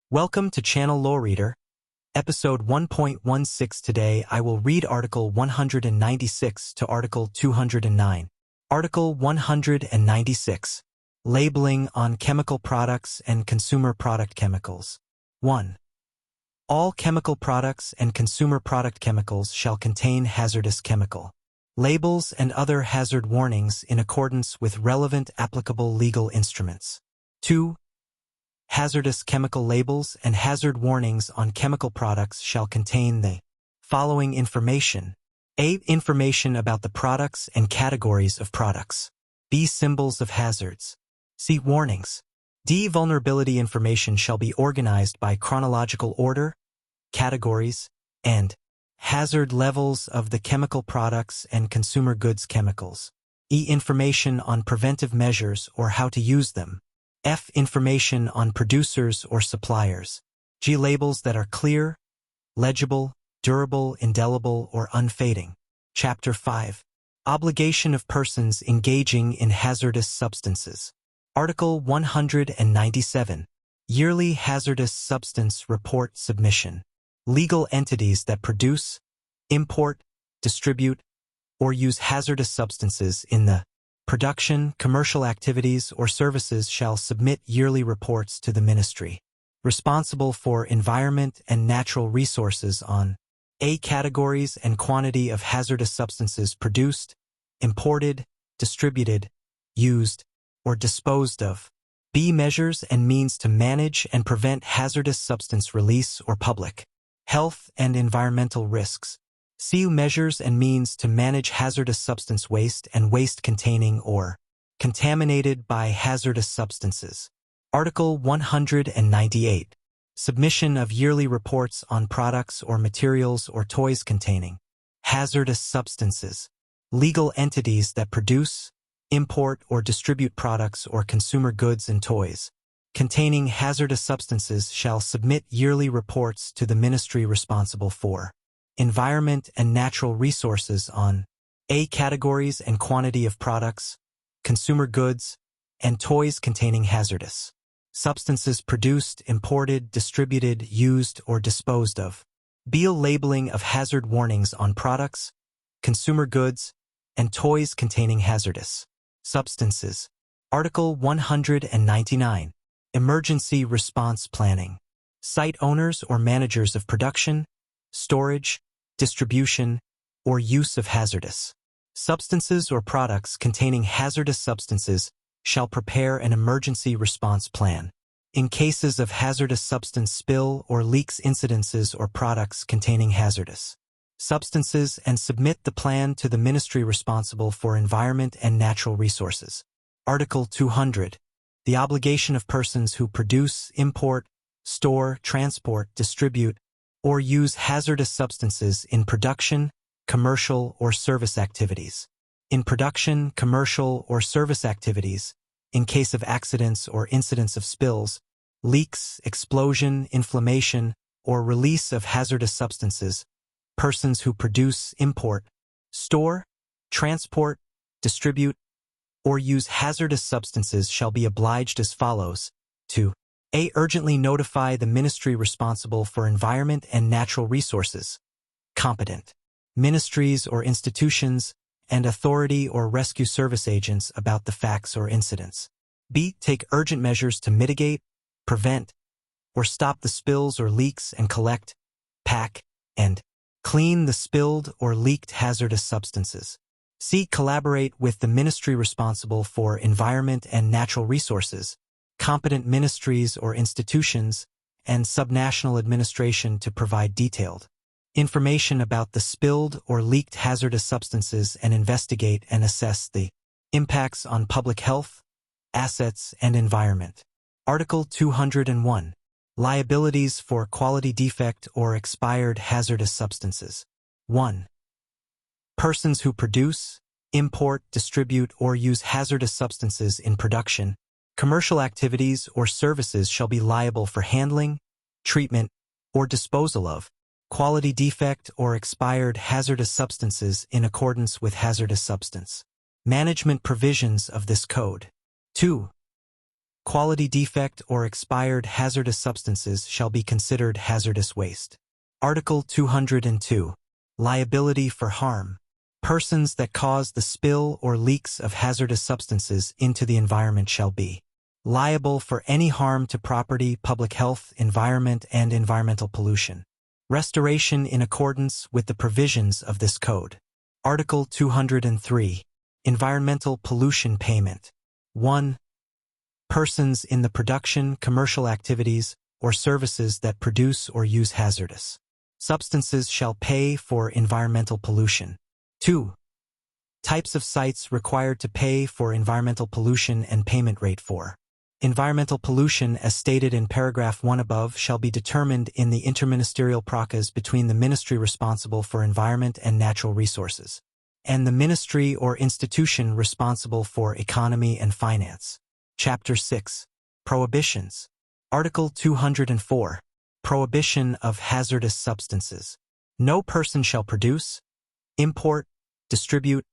Welcome to Channel Law Reader, episode 1.16. Today I will read Article 196 to Article 209. Article 196. Labeling on chemical products and consumer product chemicals. 1. All chemical products and consumer product chemicals shall contain hazardous chemical labels and other hazard warnings in accordance with relevant applicable legal instruments. 2. Hazardous chemical labels and hazard warnings on chemical products shall contain the following information. A. Information about the products and categories of products. B. Symbols of hazards. C. Warnings. D. Vulnerability information shall be organized by chronological order, categories, and hazard levels of the chemical products and consumer goods chemicals. E. Information on preventive measures or how to use them. F. Information on producers or suppliers. G. Labels that are clear, legible, durable, indelible, or unfading. Chapter 5. Obligation of persons engaging in hazardous substances. Article 197. Yearly hazardous substance report submission. Legal entities that produce, import, distribute, or use hazardous substances in the production, commercial activities, or services shall submit yearly reports to the Ministry responsible for environment and natural resources on A. Categories and quantity of hazardous substances produced, imported, distributed, used, or disposed of. B. Measures and means to manage and prevent hazardous substance release or public health and environmental risks. C. Measures and means to manage hazardous substance waste and waste containing or contaminated by hazardous substances. Article 198. Submission of yearly reports on products or materials or toys containing hazardous substances. Legal entities that produce, import, or distribute products or consumer goods and toys containing hazardous substances shall submit yearly reports to the ministry responsible for environment and natural resources on A. Categories and quantity of products, consumer goods, and toys containing hazardous substances produced, imported, distributed, used, or disposed of. B. Labeling of hazard warnings on products, consumer goods, and toys containing hazardous substances. Article 199. Emergency response planning. Site owners or managers of production, storage, distribution, or use of hazardous substances or products containing hazardous substances shall prepare an emergency response plan. In cases of hazardous substance spill or leaks, incidences or products containing hazardous substances, and submit the plan to the ministry responsible for environment and natural resources. Article 200. The obligation of persons who produce, import, store, transport, distribute, or use hazardous substances in production, commercial, or service activities. In production, commercial, or service activities, in case of accidents or incidents of spills, leaks, explosion, inflammation, or release of hazardous substances, persons who produce, import, store, transport, distribute, or use hazardous substances shall be obliged as follows to A. Urgently notify the ministry responsible for environment and natural resources, competent ministries or institutions, and authority or rescue service agents about the facts or incidents. B. Take urgent measures to mitigate, prevent, or stop the spills or leaks and collect, pack, and clean the spilled or leaked hazardous substances. C. Collaborate with the ministry responsible for environment and natural resources, competent ministries or institutions, and subnational administration to provide detailed information about the spilled or leaked hazardous substances and investigate and assess the impacts on public health, assets, and environment. Article 201. Liabilities for quality defect or expired hazardous substances. 1. Persons who produce, import, distribute, or use hazardous substances in production, commercial activities, or services shall be liable for handling, treatment, or disposal of quality defect or expired hazardous substances in accordance with hazardous substance management provisions of this code. 2. Quality defect or expired hazardous substances shall be considered hazardous waste. Article 202. Liability for harm. Persons that cause the spill or leaks of hazardous substances into the environment shall be liable for any harm to property, public health, environment, and environmental pollution. Restoration in accordance with the provisions of this code. Article 203. Environmental pollution payment. 1. Persons in the production, commercial activities, or services that produce or use hazardous substances shall pay for environmental pollution. 2. Types of sites required to pay for environmental pollution and payment rate for environmental pollution as stated in paragraph 1 above shall be determined in the interministerial process between the ministry responsible for environment and natural resources and the ministry or institution responsible for economy and finance. Chapter 6. Prohibitions. Article 204. Prohibition of hazardous substances. No person shall produce, import, distribute,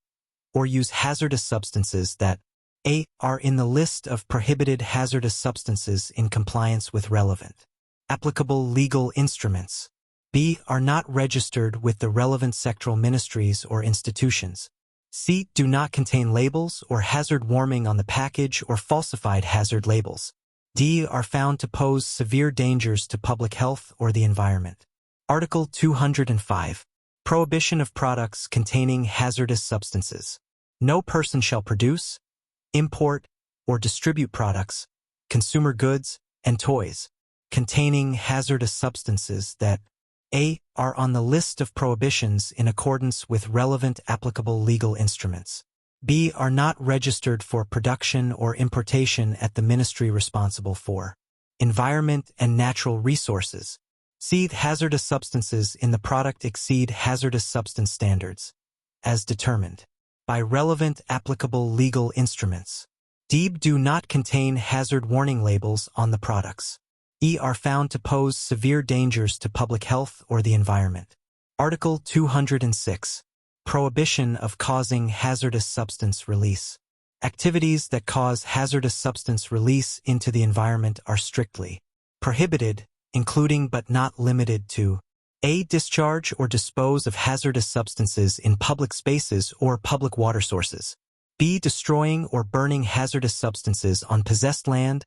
or use hazardous substances that a. are in the list of prohibited hazardous substances in compliance with relevant applicable legal instruments, b. are not registered with the relevant sectoral ministries or institutions, c. do not contain labels or hazard warning on the package or falsified hazard labels, d. are found to pose severe dangers to public health or the environment. Article 205. Prohibition of products containing hazardous substances. No person shall produce, import, or distribute products, consumer goods, and toys containing hazardous substances that a. are on the list of prohibitions in accordance with relevant applicable legal instruments, b. are not registered for production or importation at the ministry responsible for environment and natural resources, c. hazardous substances in the product exceed hazardous substance standards, as determined by relevant applicable legal instruments, d. do not contain hazard warning labels on the products, e. are found to pose severe dangers to public health or the environment. Article 206. Prohibition of causing hazardous substance release. Activities that cause hazardous substance release into the environment are strictly prohibited, including but not limited to a. discharge or dispose of hazardous substances in public spaces or public water sources, b. destroying or burning hazardous substances on possessed land,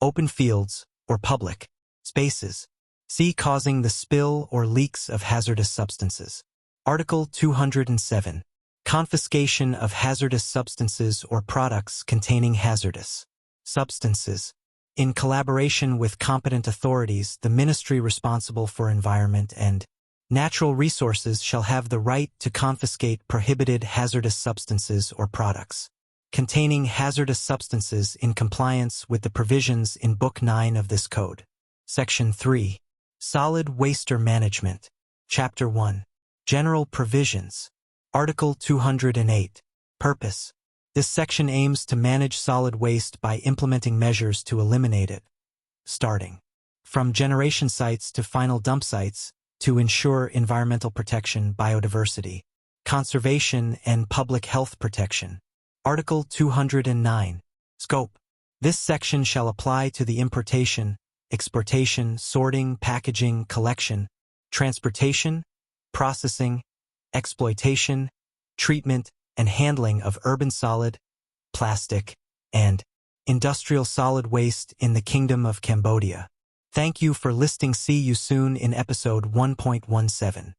open fields, or public spaces, c. causing the spill or leaks of hazardous substances. Article 207. Confiscation of hazardous substances or products containing hazardous substances. In collaboration with competent authorities, the ministry responsible for environment and natural resources shall have the right to confiscate prohibited hazardous substances or products containing hazardous substances in compliance with the provisions in Book 9 of this Code. Section 3. Solid Waste Management. Chapter 1. General Provisions. Article 208. Purpose. This section aims to manage solid waste by implementing measures to eliminate it, starting from generation sites to final dump sites, to ensure environmental protection, biodiversity, conservation, and public health protection. Article 209. Scope. This section shall apply to the importation, exportation, sorting, packaging, collection, transportation, processing, exploitation, treatment, and handling of urban solid, plastic, and industrial solid waste in the Kingdom of Cambodia. Thank you for listening. See you soon in episode 1.17.